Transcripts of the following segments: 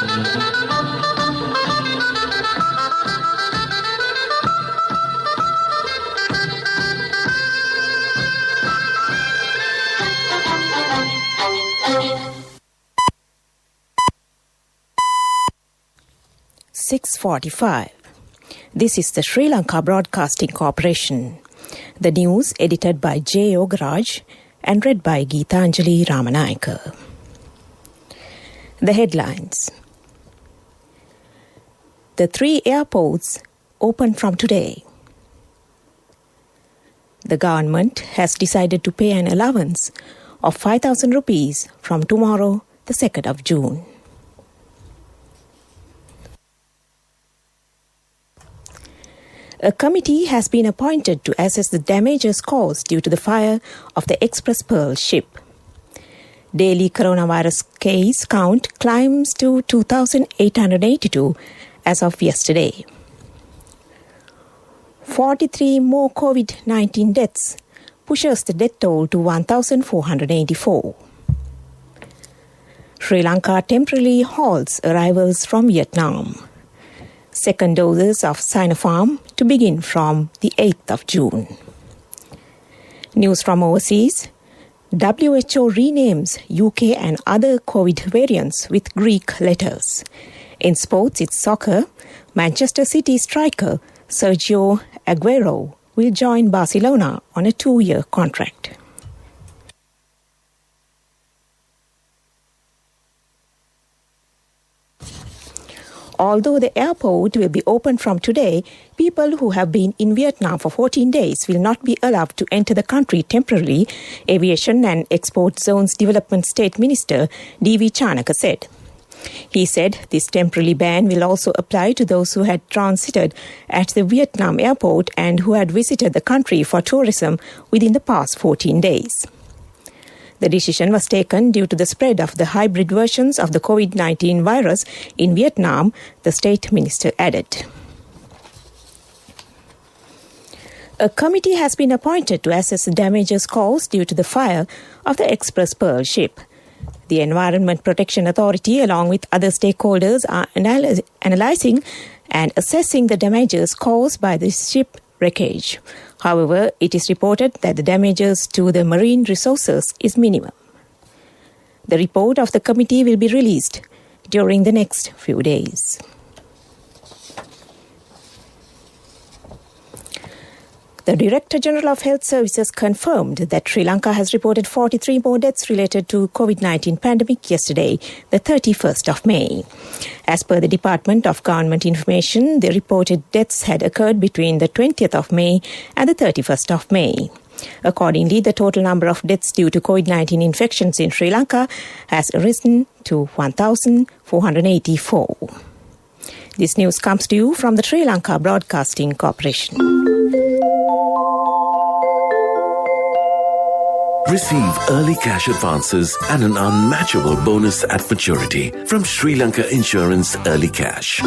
6:45. This is the Sri Lanka Broadcasting Corporation. The news edited by J. Yogaraj and read by Geetanjali Ramanayaka. The headlines. The 3 airports open from today. The government has decided to pay an allowance of 5,000 rupees from tomorrow, the 2nd of June. A committee has been appointed to assess the damages caused due to the fire of the Express Pearl ship. Daily coronavirus case count climbs to 2,882 as of yesterday. 43 more COVID-19 deaths pushes the death toll to 1,484. Sri Lanka temporarily halts arrivals from Vietnam. Second doses of Sinopharm to begin from the 8th of June. News from overseas. WHO renames UK and other COVID variants with Greek letters. In sports, it's soccer. Manchester City striker Sergio Aguero will join Barcelona on a 2-year contract. Although the airport will be open from today, people who have been in Vietnam for 14 days will not be allowed to enter the country temporarily, Aviation and Export Zones Development State Minister D.V. Chanaka said. He said this temporary ban will also apply to those who had transited at the Vietnam airport and who had visited the country for tourism within the past 14 days. The decision was taken due to the spread of the hybrid versions of the COVID-19 virus in Vietnam, the state minister added. A committee has been appointed to assess the damages caused due to the fire of the Express Pearl ship. The Environment Protection Authority, along with other stakeholders, are analysing and assessing the damages caused by the ship wreckage. However, it is reported that the damages to the marine resources is minimum. The report of the committee will be released during the next few days. The Director General of Health Services confirmed that Sri Lanka has reported 43 more deaths related to COVID-19 pandemic yesterday, the 31st of May. As per the Department of Government Information, the reported deaths had occurred between the 20th of May and the 31st of May. Accordingly, the total number of deaths due to COVID-19 infections in Sri Lanka has risen to 1,484. This news comes to you from the Sri Lanka Broadcasting Corporation. Receive early cash advances and an unmatchable bonus at maturity from Sri Lanka Insurance Early Cash.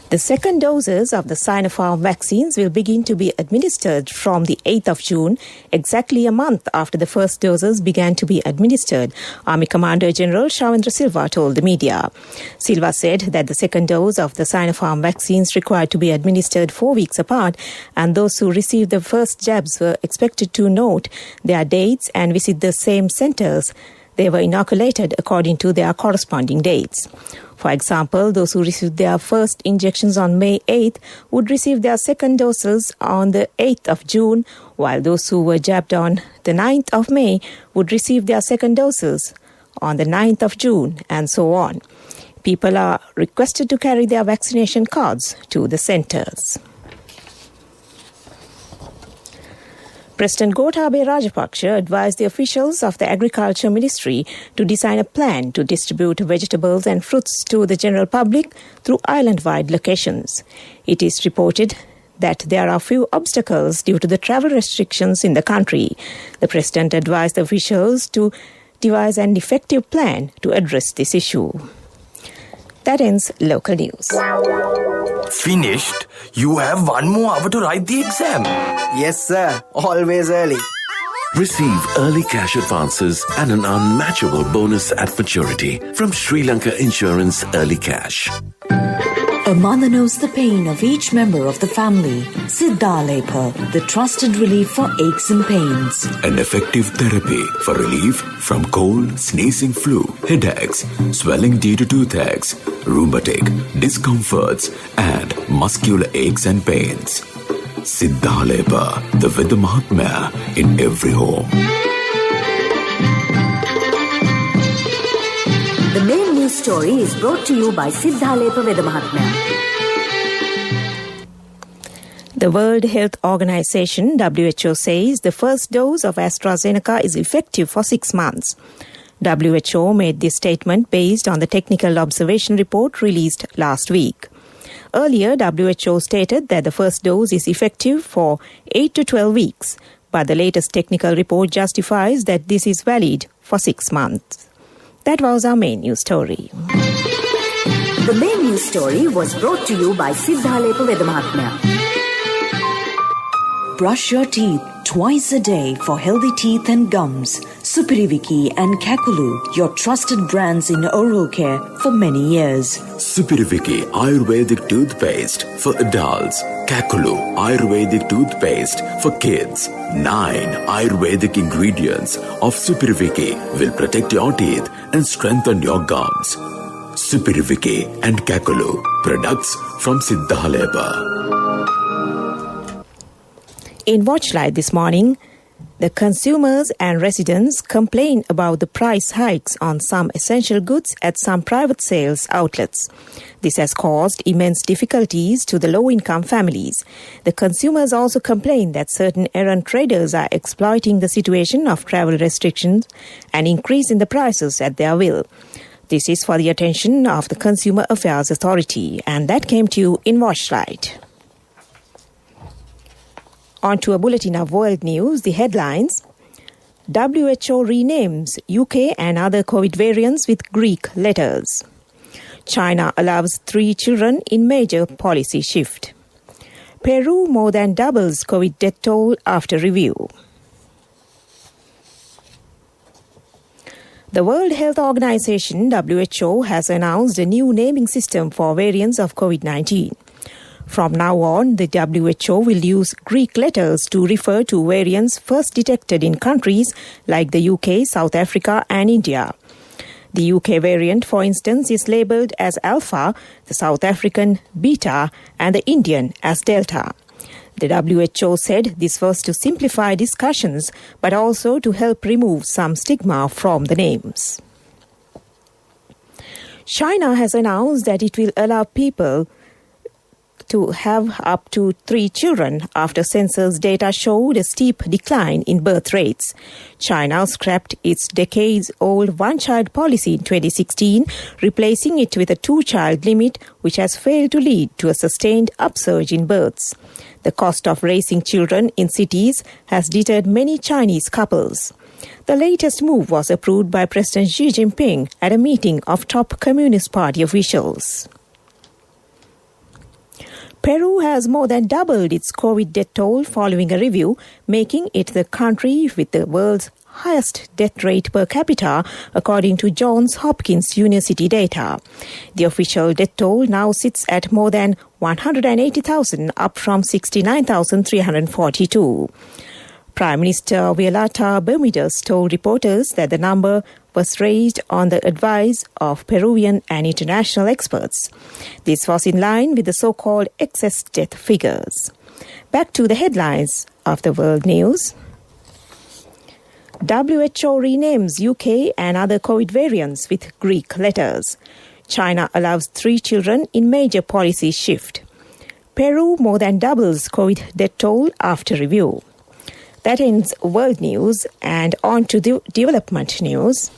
The second doses of the Sinopharm vaccines will begin to be administered from the 8th of June, exactly a month after the first doses began to be administered, Army Commander General Shavendra Silva told the media. Silva said that the second dose of the Sinopharm vaccines required to be administered 4 weeks apart, and those who received the first jabs were expected to note their dates and visit the same centres they were inoculated according to their corresponding dates. For example, those who received their first injections on May 8th would receive their second doses on the 8th of June, while those who were jabbed on the 9th of May would receive their second doses on the 9th of June, and so on. People are requested to carry their vaccination cards to the centres. President Gotabaya Rajapaksa advised the officials of the Agriculture Ministry to design a plan to distribute vegetables and fruits to the general public through island-wide locations. It is reported that there are few obstacles due to the travel restrictions in the country. The President advised the officials to devise an effective plan to address this issue. That ends local news. Finished? You have 1 more hour to write the exam. Yes, sir. Always early. Receive early cash advances and an unmatchable bonus at maturity from Sri Lanka Insurance Early Cash. A mother knows the pain of each member of the family. Siddhalepa, the trusted relief for aches and pains. An effective therapy for relief from cold, sneezing, flu, headaches, swelling due to toothaches, rheumatic, discomforts, and muscular aches and pains. Siddhalepa, the Veda Mahatmya in every home. The main news story is brought to you by Siddhalepa Veda Mahatmya. The World Health Organization, WHO, says the first dose of AstraZeneca is effective for 6 months. WHO made this statement based on the technical observation report released last week. Earlier, WHO stated that the first dose is effective for 8 to 12 weeks, but the latest technical report justifies that this is valid for 6 months. That was our main news story. The main news story was brought to you by Siddhalepa Veda Mahatmya. Brush your teeth twice a day for healthy teeth and gums. Supiriviki and Kakulu, your trusted brands in oral care for many years. Supiriviki Ayurvedic toothpaste for adults. Kakulu Ayurvedic toothpaste for kids. 9 Ayurvedic ingredients of Supiriviki will protect your teeth and strengthen your gums. Supiriviki and Kakulu, products from Siddhalepa. In Watchlight this morning, the consumers and residents complain about the price hikes on some essential goods at some private sales outlets. This has caused immense difficulties to the low-income families. The consumers also complain that certain errant traders are exploiting the situation of travel restrictions and increasing the prices at their will. This is for the attention of the Consumer Affairs Authority, and that came to you in Watchlight. On to a bulletin of world news, the headlines. WHO renames UK and other COVID variants with Greek letters. China allows 3 children in major policy shift. Peru more than doubles COVID death toll after review. The World Health Organization, WHO, has announced a new naming system for variants of COVID-19. From now on, the WHO will use Greek letters to refer to variants first detected in countries like the UK, South Africa and India. The UK variant, for instance, is labelled as Alpha, the South African Beta and the Indian as Delta. The WHO said this was to simplify discussions but also to help remove some stigma from the names. China has announced that it will allow people to have up to 3 children after census data showed a steep decline in birth rates. China scrapped its decades-old one-child policy in 2016, replacing it with a 2-child limit, which has failed to lead to a sustained upsurge in births. The cost of raising children in cities has deterred many Chinese couples. The latest move was approved by President Xi Jinping at a meeting of top Communist Party officials. Peru has more than doubled its COVID death toll following a review, making it the country with the world's highest death rate per capita, according to Johns Hopkins University data. The official death toll now sits at more than 180,000, up from 69,342. Prime Minister Violeta Bermudez told reporters that the number was raised on the advice of Peruvian and international experts. This was in line with the so-called excess death figures. Back to the headlines of the world news. WHO renames UK and other COVID variants with Greek letters. China allows 3 children in major policy shift. Peru more than doubles COVID death toll after review. That ends world news, and on to the development news.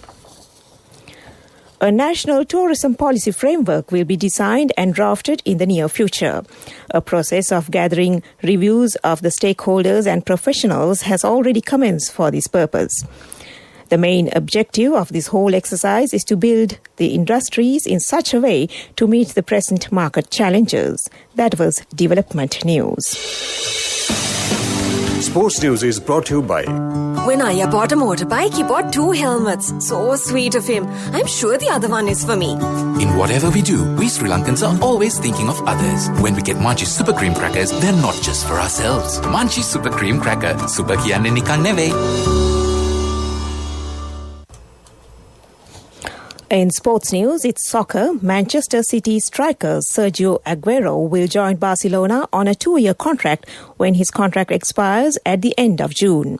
A national tourism policy framework will be designed and drafted in the near future. A process of gathering reviews of the stakeholders and professionals has already commenced for this purpose. The main objective of this whole exercise is to build the industries in such a way to meet the present market challenges. That was Development News. Sports News is brought to you by... When Aya bought a motorbike, he bought 2 helmets. So sweet of him. I'm sure the other one is for me. In whatever we do, we Sri Lankans are always thinking of others. When we get Munchie Super Cream Crackers, they're not just for ourselves. Munchie Super Cream Cracker. Super kiyanne nikan neve. In sports news, it's soccer. Manchester City striker Sergio Aguero will join Barcelona on a 2-year contract when his contract expires at the end of June.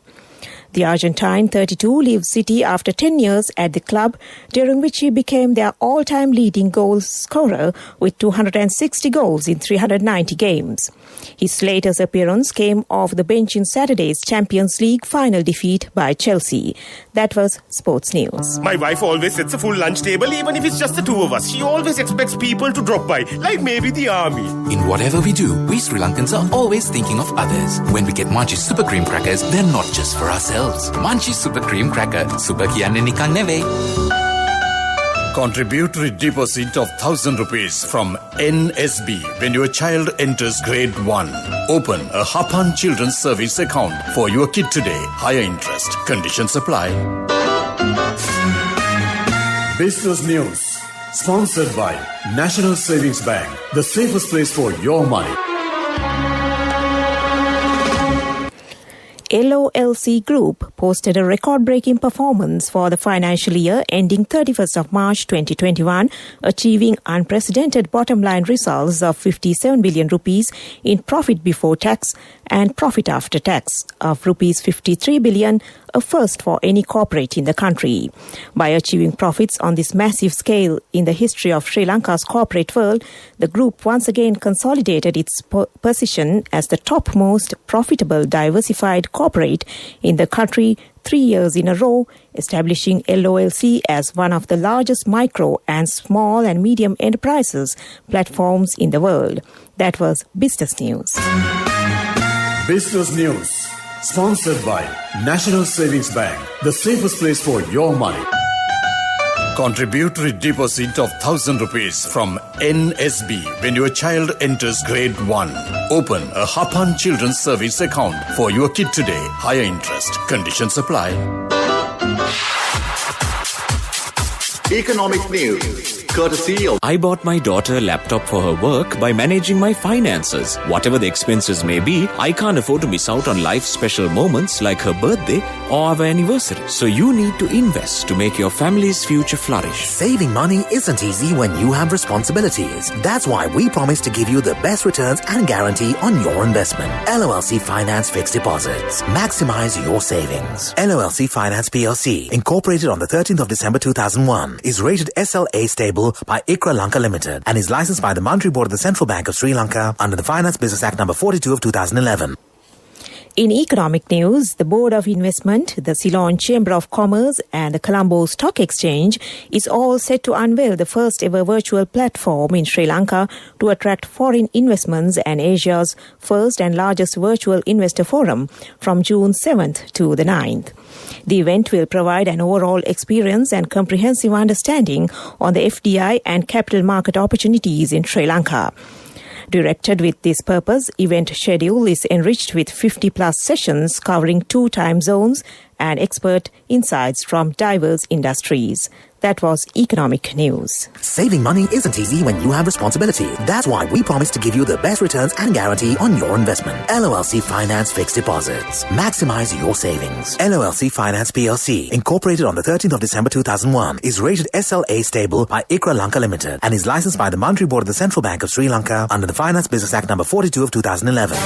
The Argentine 32 leaves City after 10 years at the club, during which he became their all-time leading goal scorer with 260 goals in 390 games. His latest appearance came off the bench in Saturday's Champions League final defeat by Chelsea. That was sports news. My wife always sets a full lunch table, even if it's just the 2 of us. She always expects people to drop by, like maybe the army. In whatever we do, we Sri Lankans are always thinking of others. When we get Munchie Super Cream Crackers, they're not just for ourselves. Munchie Super Cream Cracker. Super kiyanne nikan neve. Contributory deposit of ₹1,000 from NSB when your child enters grade 1. Open a Hapan Children's Service account for your kid today. Higher interest. Conditions apply. Business News. Sponsored by National Savings Bank. The safest place for your money. LOLC Group posted a record-breaking performance for the financial year ending 31st of March 2021, achieving unprecedented bottom-line results of 57 billion rupees in profit before tax and profit after tax of rupees 53 billion, a first for any corporate in the country. By achieving profits on this massive scale in the history of Sri Lanka's corporate world, the group once again consolidated its position as the topmost profitable diversified corporate in the country 3 years in a row, establishing LOLC as one of the largest micro and small and medium enterprises platforms in the world. That was Business News. Business News. Sponsored by National Savings Bank. The safest place for your money. Contributory deposit of ₹1,000 from NSB when your child enters grade 1. Open a Hapan Children's Service account for your kid today. Higher interest. Conditions apply. Economic news. Courtesy of... I bought my daughter a laptop for her work by managing my finances. Whatever the expenses may be, I can't afford to miss out on life's special moments like her birthday or our anniversary. So you need to invest to make your family's future flourish. Saving money isn't easy when you have responsibilities. That's why we promise to give you the best returns and guarantee on your investment. LOLC Finance Fixed Deposits. Maximize your savings. LOLC Finance PLC, incorporated on the 13th of December 2001, is rated SLA stable by ICRA Lanka Limited and is licensed by the Monetary Board of the Central Bank of Sri Lanka under the Finance Business Act No. 42 of 2011. In economic news, the Board of Investment, the Ceylon Chamber of Commerce and the Colombo Stock Exchange is all set to unveil the first ever virtual platform in Sri Lanka to attract foreign investments and Asia's first and largest virtual investor forum from June 7th to the 9th. The event will provide an overall experience and comprehensive understanding on the FDI and capital market opportunities in Sri Lanka. Directed with this purpose, event schedule is enriched with 50+ sessions covering 2 time zones and expert insights from diverse industries. That was economic news. Saving money isn't easy when you have responsibility. That's why we promise to give you the best returns and guarantee on your investment. LOLC Finance Fixed Deposits. Maximize your savings. LOLC Finance PLC, incorporated on the 13th of December 2001, is rated SLA stable by ICRA Lanka Limited and is licensed by the Monetary Board of the Central Bank of Sri Lanka under the Finance Business Act No. 42 of 2011.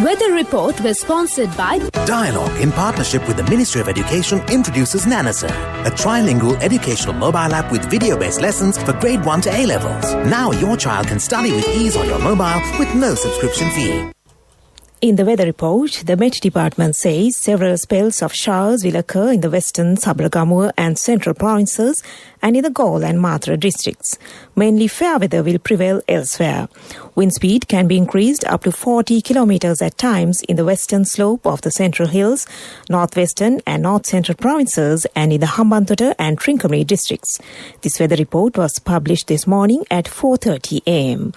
Weather Report was sponsored by Dialogue, in partnership with the Ministry of Education, introduces Nanasa, a trilingual educational mobile app with video-based lessons for grade 1 to A-levels. Now your child can study with ease on your mobile with no subscription fee. In the weather report, the Met Department says several spells of showers will occur in the western Sabaragamuwa and central provinces and in the Galle and Matra districts. Mainly fair weather will prevail elsewhere. Wind speed can be increased up to 40 kilometers at times in the western slope of the Central Hills, northwestern and north central provinces, and in the Hambantota and Trincomalee districts. This weather report was published this morning at 4:30 a.m.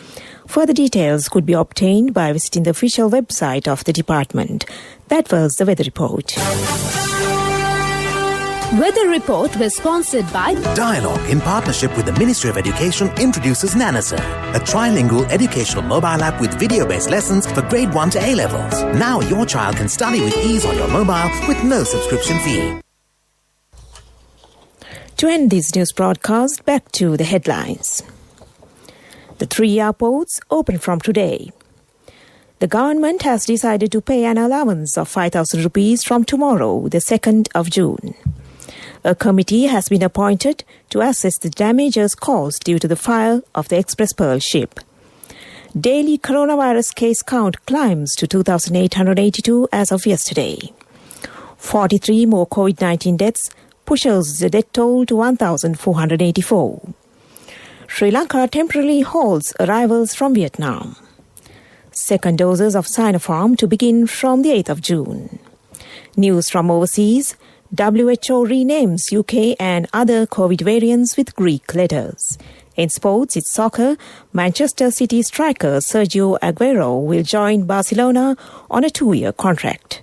Further details could be obtained by visiting the official website of the department. That was the weather report. Weather report was sponsored by Dialogue, in partnership with the Ministry of Education, introduces Nanasa, a trilingual educational mobile app with video-based lessons for grade 1 to A levels. Now your child can study with ease on your mobile with no subscription fee. To end this news broadcast, back to the headlines. The 3 airports open from today. The government has decided to pay an allowance of 5,000 rupees from tomorrow, the 2nd of June. A committee has been appointed to assess the damages caused due to the fire of the Express Pearl ship. Daily coronavirus case count climbs to 2,882 as of yesterday. 43 more COVID-19 deaths pushes the death toll to 1,484. Sri Lanka temporarily halts arrivals from Vietnam. Second doses of Sinopharm to begin from the 8th of June. News from overseas. WHO renames UK and other COVID variants with Greek letters. In sports, it's soccer. Manchester City striker Sergio Aguero will join Barcelona on a 2-year contract.